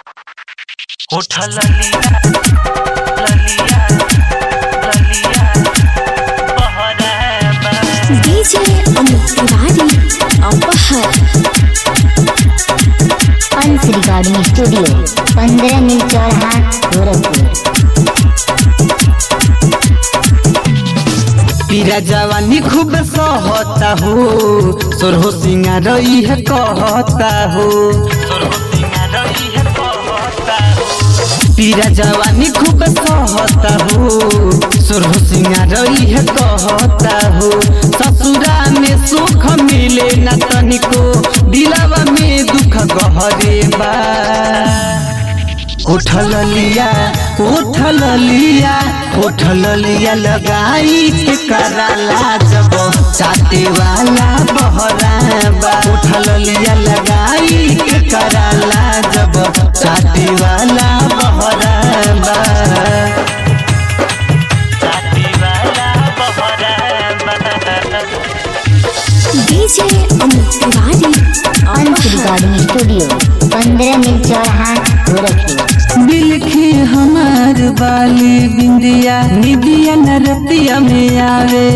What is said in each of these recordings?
उठा ललिया ललिया ललिया बहरा डीजे अमित तिवारी अपहर अंश रिकॉर्डिंग स्टूडियो 15 मील चौराहा गोरखपुर। पीरा जवानी खूब सहता हो सोरहो सिंगार है कहता हो। पीरा जवानी खूब सहता हो सोरहो सिंगार है कहता हो। ससुरा में सुख मिले न तनिको दिलवा में दुख गहरे बा। उठल लिया उठल लिया उठल लिया लगाई के कराला जब चाटे वाला बहरा बा। उठल लिया लगाई के कराला जब चाटे वाला बहरा बा। चाटी वाला बहरा डीजे अमित तिवारी अंश रिकॉर्डिंग स्टूडियो 15 मील चौराहा गोरखपुर। बिलखी हमार बाली बिंदिया निदिया नरतिया में आवे।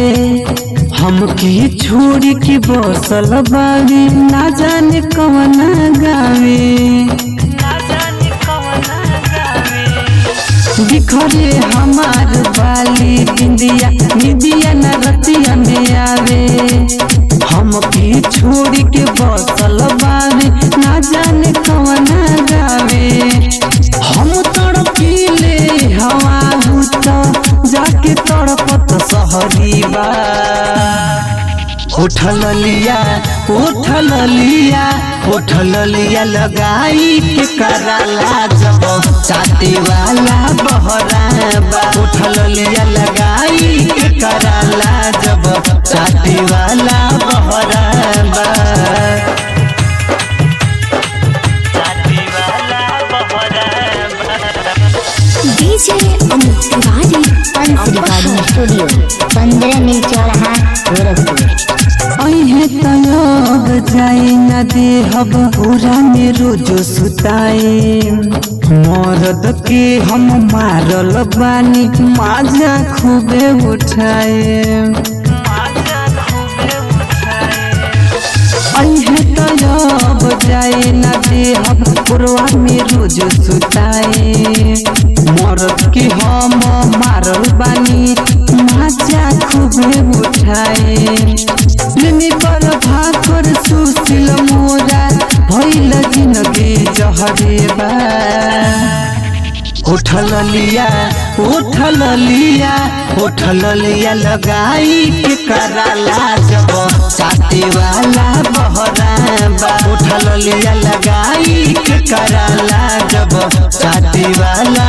हमके छोड़ के बसल बावी ना जाने कवना गावे। बिखरे हमार बाली बिंदिया निदिया नरतिया में आवे। हमके छोड़ के बसल बावी ना जाने कवना गावे। हम तड़पीले हवा तो जाके तड़पत सहरी बा। उठल लिया उठल लिया उठल लिया लगाई के कराला जब चाटे वाला बहरा बा। उठल लिया लगाई के कराला जब चाटे वाला बहरा बा। चाटी वाला बहरा डीजे अमित तिवारी अंश रिकॉर्डिंग स्टूडियो 15 मील चौराहा गोरखपुर। अहे तलब जाए न देहब पूरा में रोज सुताए। मरद के हम मारल बानी माजा खूबे उठाए। अहे तलब जाए न देहब पूरा में रोज सुताए। मरद के हम मारल बानी माजा खूबे उठाए। प्रेमी पर भाकर सुशील मोरा भइल जिंदगी जहरे बा। उठल लिया उठल लिया उठल लिया लगाई के कराला जब चाटे वाला बहरा बा। उठल लिया लगाई के कराला जब चाटे वाला